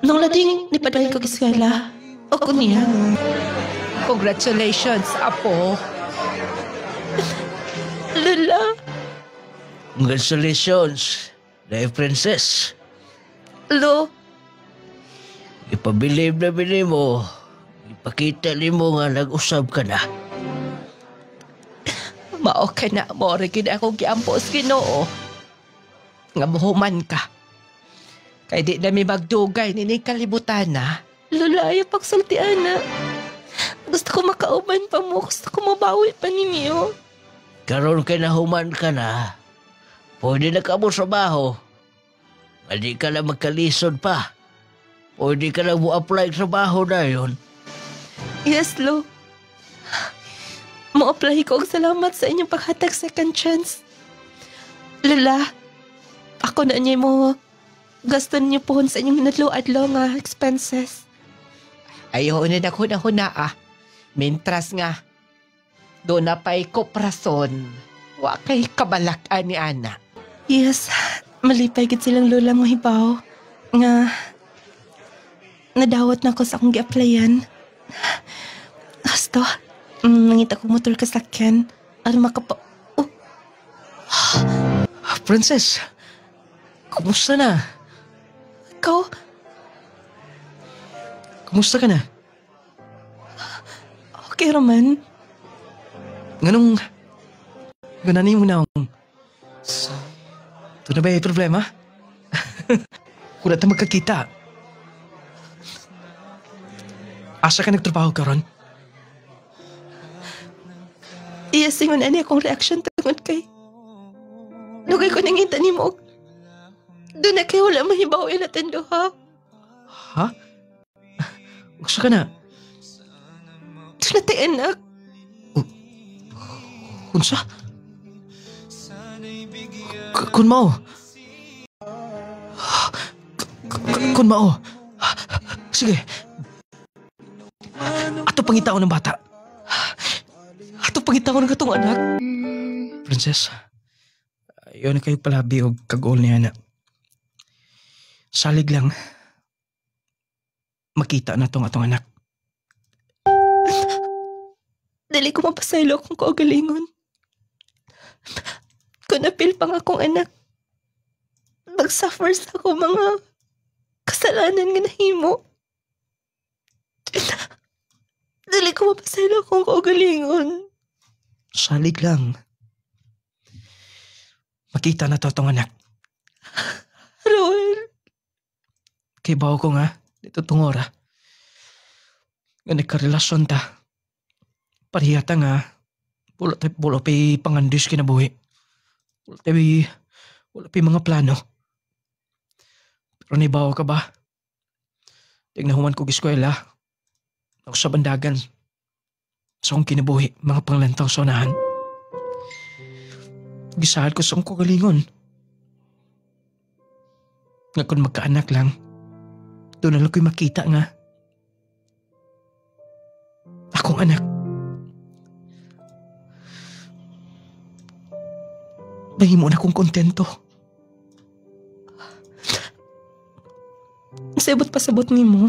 Nung lating, nipadahin ko kiskwela. O ko niya. Congratulations, Apo. Lola. Congratulations, Dai Princess. Lo. Ipabilib na bini mo. Ipakita ni mo nga nag-usab ka na. Mao ka na, more gid akong giampos Ginoo. Nga muhuman ka. Kay di na mi magdugay ni kalibutan na. Lola, ayaw pagsultian na. Gusto ko makauban pa mo. Gusto ko mabawi pa ninyo. Karon kay nahuman ka na. Pwede na ka mo sa baho. Hindi ka na magkalisod pa. Pwede ka na mo apply sa baho na yun. Yes, Lo. Mo-apply ko ang salamat sa inyong paghatag second chance. Lola, ako na niya mo gaston niyo po sa inyong nadlo-adlo nga expenses. Ayaw na ako na hunaa. Mintras nga, doon na pa'y koprason. Wa kay kabalakan ni Ana. Yes, malipay gid silang lola mo hibaw. Nga, nadawat na ko sa akong gi-applyan. Gusto, nangita ko motor kasakyan. At Princess, kumusta na? Ikaw? Kumusta ka na? Okay, Roman. Ganun mo na akong... Ito na ba yung problema? Kung natin magkakita. Asa ka nagtrabaho ka ron? Iya singon ani akong reaksyon tungod kay. Lugay ko nangita ni mo. Doon na kayo wala mahibaw natin duha. Ha? Gusto ka na? Doon na tayo anak. Unsa? Kun mao. Kun mao. Sige. Ato pangitaon ng bata. Ato pangitaon ng katong anak. Princess, ayaw na kayo palabi o kag-ol niya na. Salig lang. Makita na tong atong anak. Dali ko mapasaylo kung kaugalingon. Kung napil pang akong anak, mag-suffer sa ako mga kasalanan nga nahimo. Dali ko mapasaylo kung kaugalingon. Salig lang. Makita na to tong anak. Roel. Kay bawo ko nga, dito tungora. Nga nagkarelasyon ta. Parihata nga, wala pa'y pangandis kinabuhi. Wala pa'y mga plano. Pero nibawa ka ba? Tignahuman ko giskwela. Ako sa bandagan. Sa akong kinabuhi, mga panglantaw sa unahan. Gisahad ko sa akong kagalingon. Nga kung magkaanak lang, doon na lang ko'y makita nga. Akong anak. Nahimo na akong kontento. Sabot pasabot ni mo.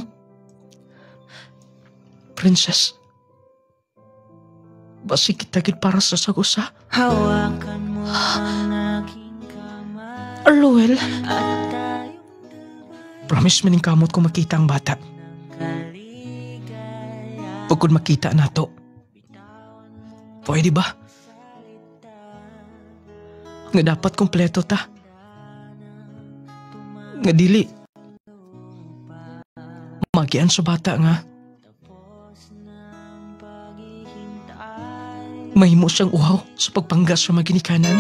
Princess, basi kita gid para sa sagusa. Hawakan mo ang aking kamay. Roel. Promise maning kamot kung makita ang bata. Pagkod makita na to, pwede ba? Nga dapat kompleto ta. Nga dili. Magian sa bata nga. Mahimo siyang uhaw sa pagpanggas sa maginikanan.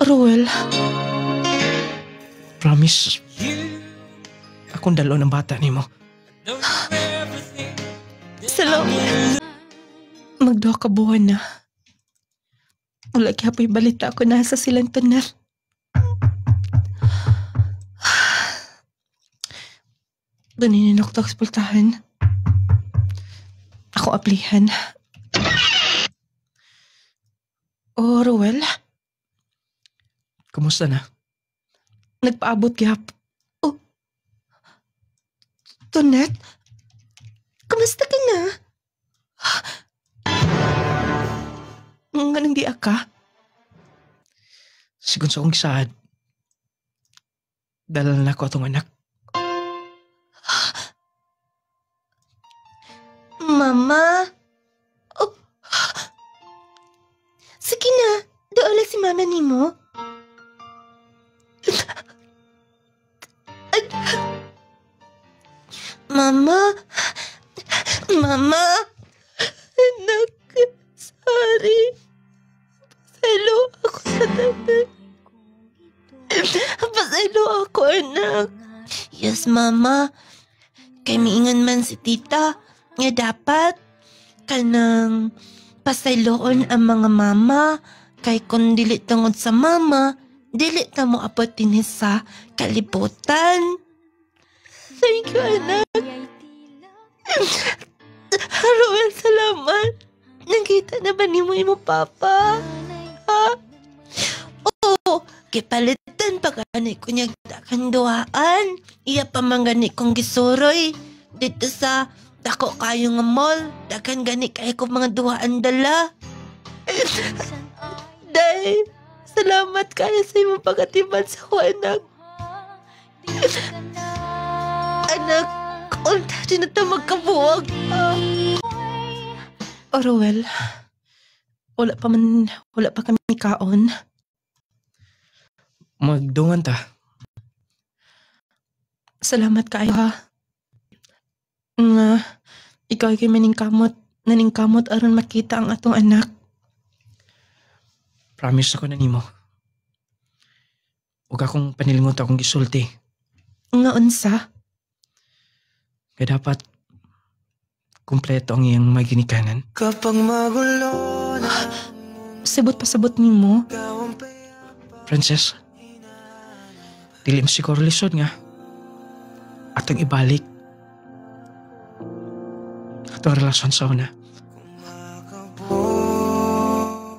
Roel. Promise. Akong dalo ng bata ni mo. Salamat. Magduha ka buwan na. Wala kaya po'y balita ko nasa silang tunnel. Doon ininok to ekspultahan. Ako aplihan. Oh, Roel. Kumusta na? Nagpaabot gyap. Oh. Tonet? Kamusta ka na? Nga nang di ka? Sigun sa akong gisaad. Dalal na ko atong anak. Mama? Oh. Sige na. Doon lang si mama ni mo. Mama? Mama? Anak, sorry. Pasaylo ako sa tatay. Pasaylo ako, anak. Yes, Mama. Kay miingan man si tita, nga dapat kanang pasayloon ang mga mama. Kay kung dili tungod sa mama, dili ta mo apotin sa kalibutan. Thank you, anak. Roel, salamat. Nakita na ba ni mo imo papa? Ha? Oo, kipalitan pa gani ko niya dakanduaan. Iya pa man gani kong gisuroy. Dito sa dako kayo nga mall. Dakan gani kayo kong mga duhaan dala. Day, salamat kayo sa imong pagatiman sa ko, anak. Anak, unta din na ito magkabuwag. Roel, wala pa kami kaon. Magdungan ta. Salamat kayo ha. Nga, ikaw ay maning kamot naningkamot aron makita ang atong anak. Promise ako na nimo. Huwag akong panilingot akong gisulti. Nga unsa? Kaya dapat kumpleto ang iyang maginikanan. Kapag magulo na Sabot pasabot nimo. Princess, dili mo siguro lisod nga. Atong ibalik atong relasyon sa una.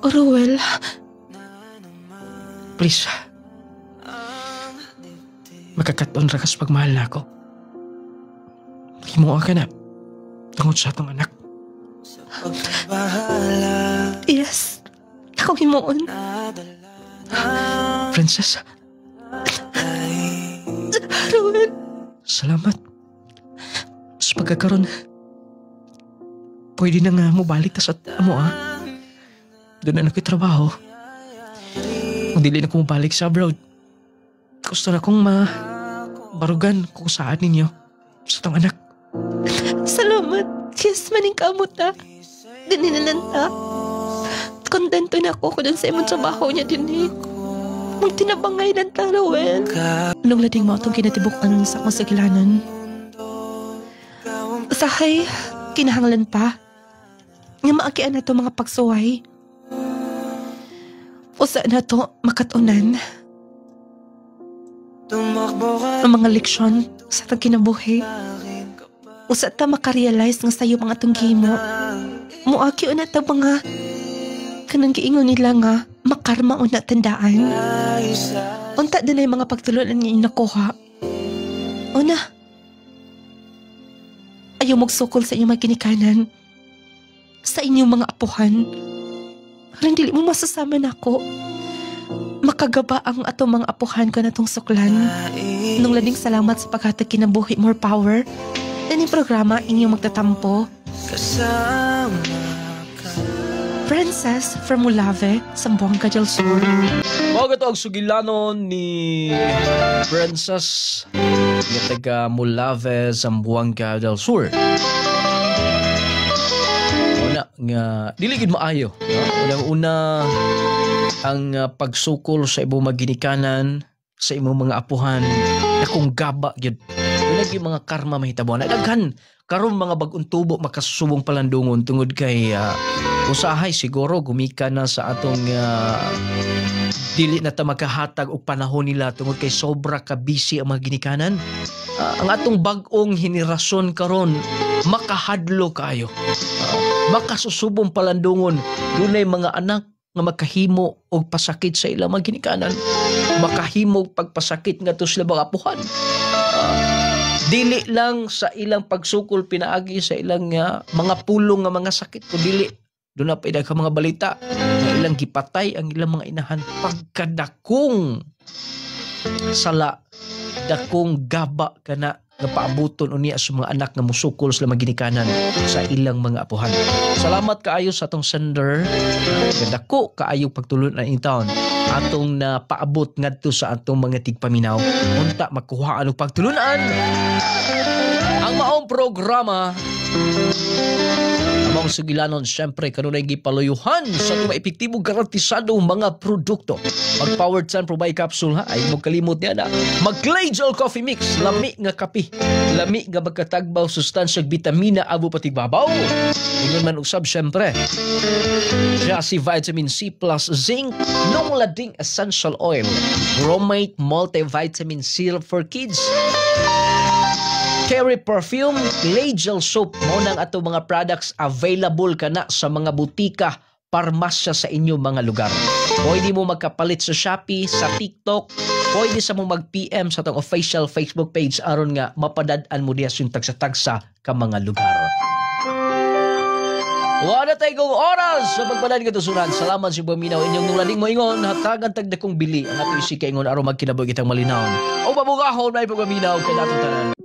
Ruel, Please. Magkakaton ra kas pagmahal na ako. Himuha ka na. Tungod sa atong anak. yes. Ako himuon. Princess, Ruel, salamat. Sa pagkakaroon, pwede na nga mo balik tas at amo Doon na ako'y trabaho. Kung dili na ko mabalik sa abroad, gusto na kong barugan kung saan ninyo sa tong anak. salamat. Yes, maningkamot ta. Dininalan ta. Kontento na ako dun sa imong trabaho niya din eh. Magtinabangay ng ta, Ruel. Nung lading mo itong kinatibukan sa akong sigilanon. Sahay, kinahanglan pa. Nga maakian na to mga pagsuway. Usa na to makatunan. Ang mga leksyon sa itong kinabuhi. Usa ta makarealize nga sayo mga itong gimo. Muaki na ta mga kanang giingon nila nga makarma o tandaan. Unta din ay mga pagtulunan niya nakuha. Una, ayaw magsukol sa inyong mga ginikanan. Sa inyong mga apuhan. Aron dili mo masasama na ako. Makagaba ang atong mga apuhan ko na tong suklan. Nung lading salamat sa paghatag kinabuhi more power. Yan yung programa inyong magtatampo. Princess from Mulave, Zamboanga del Sur. Mga ito ang sugilanon ni Princess na taga Mulave, Zamboanga del Sur. Una nga, diligid maayo. Una ang pagsukol sa imong maginikanan, sa imong mga apuhan, na kung gaba yun. Lagi mga karma mahitabo. Nagaghan, karon mga bagong tubo makasusubong palandungon tungod kay usahay siguro gumika na sa atong dili na ta makahatag og panahon nila tungod kay sobra ka busy ang mga ginikanan. Ang atong bag-ong henerasyon karon makahadlo kayo. Makasusubong palandungon dunay mga anak nga makahimo og pasakit sa ilang mga ginikanan. Makahimo og pagpasakit ngadto sila mga apuhan. Dili lang sa ilang pagsukol pinaagi sa ilang mga pulong nga mga sakit ko dili doon na pwede ka mga balita na ilang gipatay ang ilang mga inahan pagkadakong sala dakong gaba kana nga paabuton unya sa mga anak nga musukol sa maginikanan sa ilang mga apuhan. Salamat kaayo sa atong sender. Dako kaayo pagtulon na taon atong na paabot ngadto sa atong mga tigpaminaw. Unta makuhaan og pagtulunan ang maong programa. Among sugilanon, syempre, kanunay gipaluyuhan sa itong epektibo garantisadong mga produkto. Mag-Powered Sun Provide Capsule ha, ay mo kalimot niya na. Mag-Glagel Coffee Mix, lami nga kape. Lami nga magkatagbaw, sustansyag vitamina, abo patigbabaw. Ingon man usab, syempre. Jassy Vitamin C plus Zinc, nung lading essential oil. Bromate Multivitamin Syrup for Kids. Kerry Perfume, Glagel Soap, mo nang ato mga products available ka na sa mga butika, parmasya sa inyong mga lugar. Pwede mo magkapalit sa Shopee, sa TikTok, pwede sa mo mag-PM sa itong official Facebook page aron nga mapadadaan mo diya yung tagsa-tagsa ka mga lugar. Wala tayo kong oras sa pagpadan ka tusuran. Salamat si Paminaw. Inyong nulaling mo ingon, hatagan tagda kong bili. Ang ato isika ingon, aron magkinabog itang malinaw. O babugahon na ipapaminaw, kaya nato tanan.